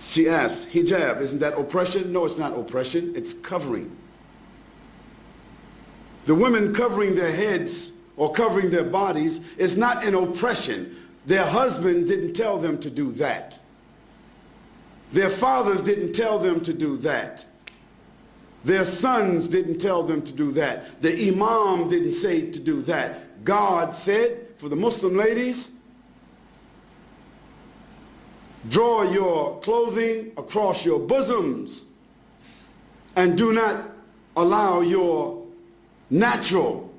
She asked, hijab, isn't that oppression? No, it's not oppression, it's covering. The women covering their heads or covering their bodies is not an oppression. Their husband didn't tell them to do that. Their fathers didn't tell them to do that. Their sons didn't tell them to do that. The imam didn't say to do that. God said, for the Muslim ladies, draw your clothing across your bosoms and do not allow your natural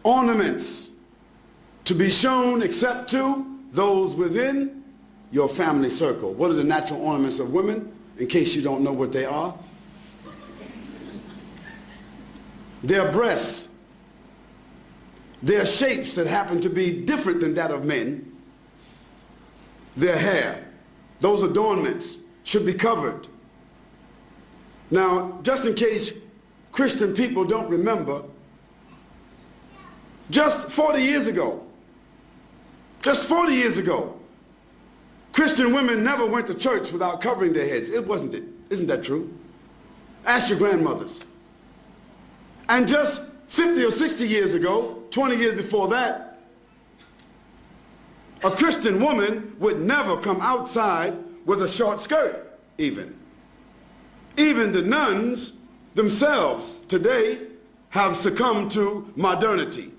ornaments to be shown except to those within your family circle. What are the natural ornaments of women, in case you don't know what they are? Their breasts, their shapes that happen to be different than that of men, their hair, those adornments should be covered. Now, just in case Christian people don't remember, just 40 years ago, Christian women never went to church without covering their heads. It wasn't it. Isn't that true? Ask your grandmothers. And just 50 or 60 years ago, 20 years before that, a Christian woman would never come outside with a short skirt, even. Even the nuns themselves today have succumbed to modernity.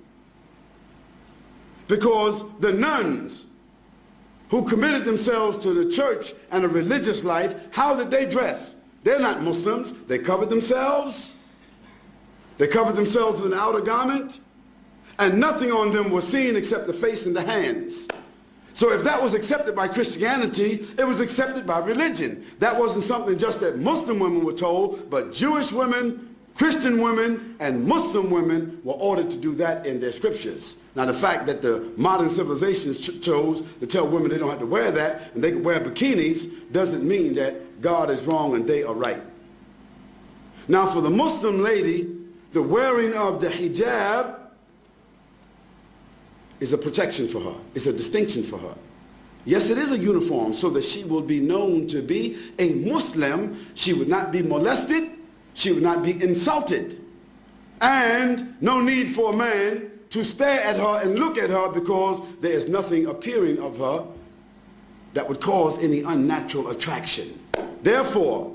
Because the nuns who committed themselves to the church and a religious life, how did they dress? They're not Muslims. They covered themselves. They covered themselves with an outer garment, and nothing on them was seen except the face and the hands. So if that was accepted by Christianity, it was accepted by religion. That wasn't something just that Muslim women were told, but Jewish women, Christian women, and Muslim women were ordered to do that in their scriptures. Now the fact that the modern civilizations chose to tell women they don't have to wear that and they can wear bikinis doesn't mean that God is wrong and they are right. Now for the Muslim lady, the wearing of the hijab is a protection for her. It's a distinction for her. Yes, it is a uniform so that she will be known to be a Muslim. She would not be molested. She would not be insulted. And no need for a man to stare at her and look at her because there is nothing appearing of her that would cause any unnatural attraction. Therefore,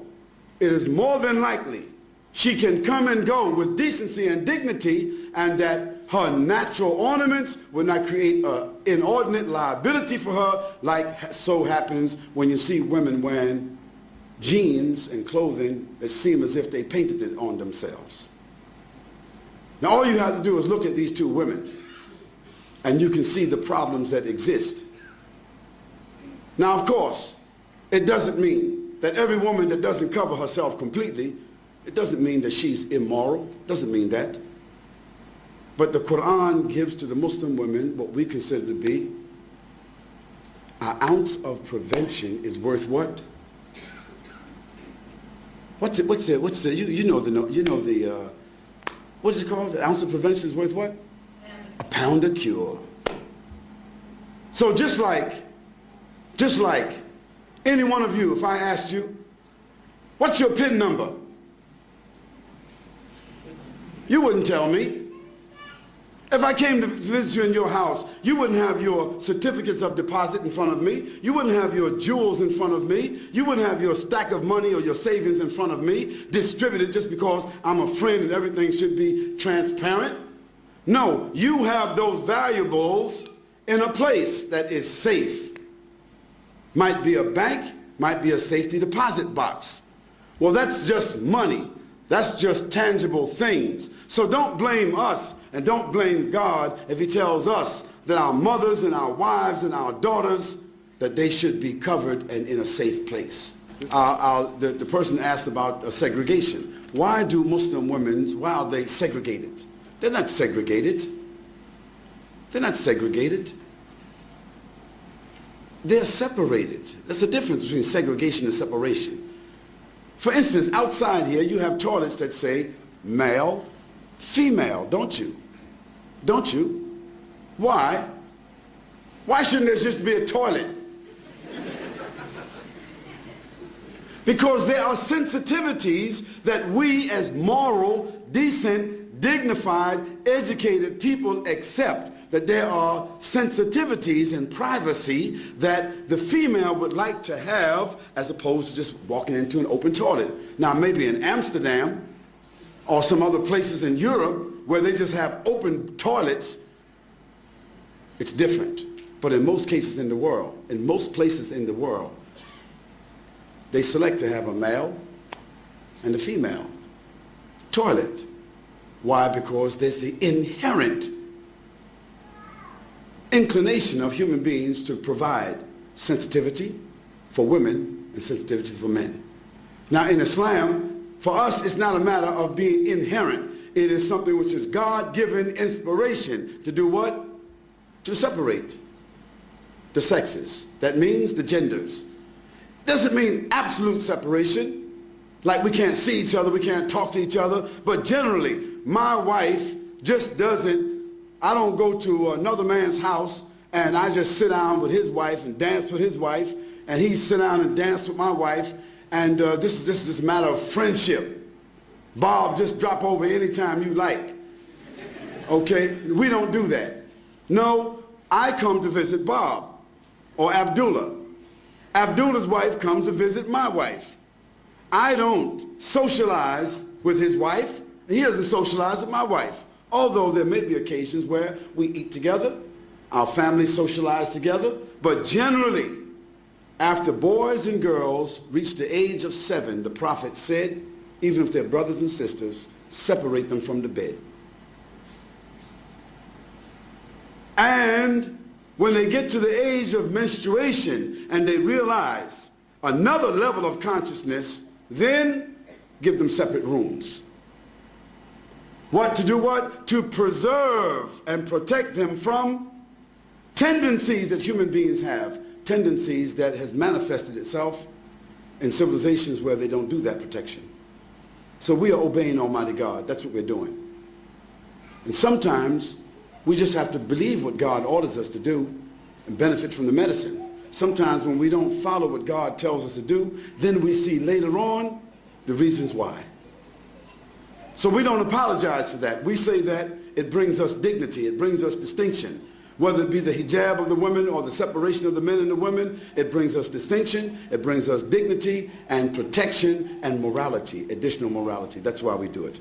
it is more than likely she can come and go with decency and dignity, and that her natural ornaments will not create an inordinate liability for her, like so happens when you see women wearing jeans and clothing that seem as if they painted it on themselves. Now all you have to do is look at these two women, and you can see the problems that exist. Now, of course, it doesn't mean that every woman that doesn't cover herself completely, it doesn't mean that she's immoral. It doesn't mean that. But the Quran gives to the Muslim women what we consider to be an ounce of prevention is worth what? What is it called? An ounce of prevention is worth what? A pound of cure. So just like any one of you, if I asked you, what's your PIN number? You wouldn't tell me. If I came to visit you in your house, you wouldn't have your certificates of deposit in front of me. You wouldn't have your jewels in front of me. You wouldn't have your stack of money or your savings in front of me, distributed just because I'm a friend and everything should be transparent. No, you have those valuables in a place that is safe. Might be a bank, might be a safety deposit box. Well, that's just money. That's just tangible things. So don't blame us and don't blame God if he tells us that our mothers and our wives and our daughters, that they should be covered and in a safe place. The person asked about segregation. Why do Muslim women, why are they segregated? They're not segregated. They're not segregated. They're separated. There's a difference between segregation and separation. For instance, outside here, you have toilets that say male, female, don't you? Don't you? Why? Why shouldn't there just be a toilet? Because there are sensitivities that we as moral, decent, dignified, educated people accept. That there are sensitivities and privacy that the female would like to have as opposed to just walking into an open toilet. Now maybe in Amsterdam or some other places in Europe where they just have open toilets, it's different. But in most cases in the world, in most places in the world, they select to have a male and a female toilet. Why? Because there's the inherent inclination of human beings to provide sensitivity for women and sensitivity for men. Now in Islam, for us, it's not a matter of being inherent. It is something which is God-given inspiration to do what? To separate the sexes. That means the genders. Doesn't mean absolute separation, like we can't see each other, we can't talk to each other, but generally, my wife just doesn't, I don't go to another man's house and I just sit down with his wife and dance with his wife, and he sit down and dance with my wife, and this is a matter of friendship. Bob, just drop over anytime you like. Okay? We don't do that. No, I come to visit Bob or Abdullah. Abdullah's wife comes to visit my wife. I don't socialize with his wife, and he doesn't socialize with my wife. Although there may be occasions where we eat together, our families socialize together, but generally, after boys and girls reach the age of 7, the Prophet said, even if they're brothers and sisters, separate them from the bed. And when they get to the age of menstruation and they realize another level of consciousness, then give them separate rooms. What to do what? To preserve and protect them from tendencies that human beings have, tendencies that has manifested itself in civilizations where they don't do that protection. So we are obeying Almighty God. That's what we're doing. And sometimes we just have to believe what God orders us to do and benefit from the medicine. Sometimes when we don't follow what God tells us to do, then we see later on the reasons why. So we don't apologize for that. We say that it brings us dignity, it brings us distinction. Whether it be the hijab of the women or the separation of the men and the women, it brings us distinction, it brings us dignity and protection and morality, additional morality. That's why we do it.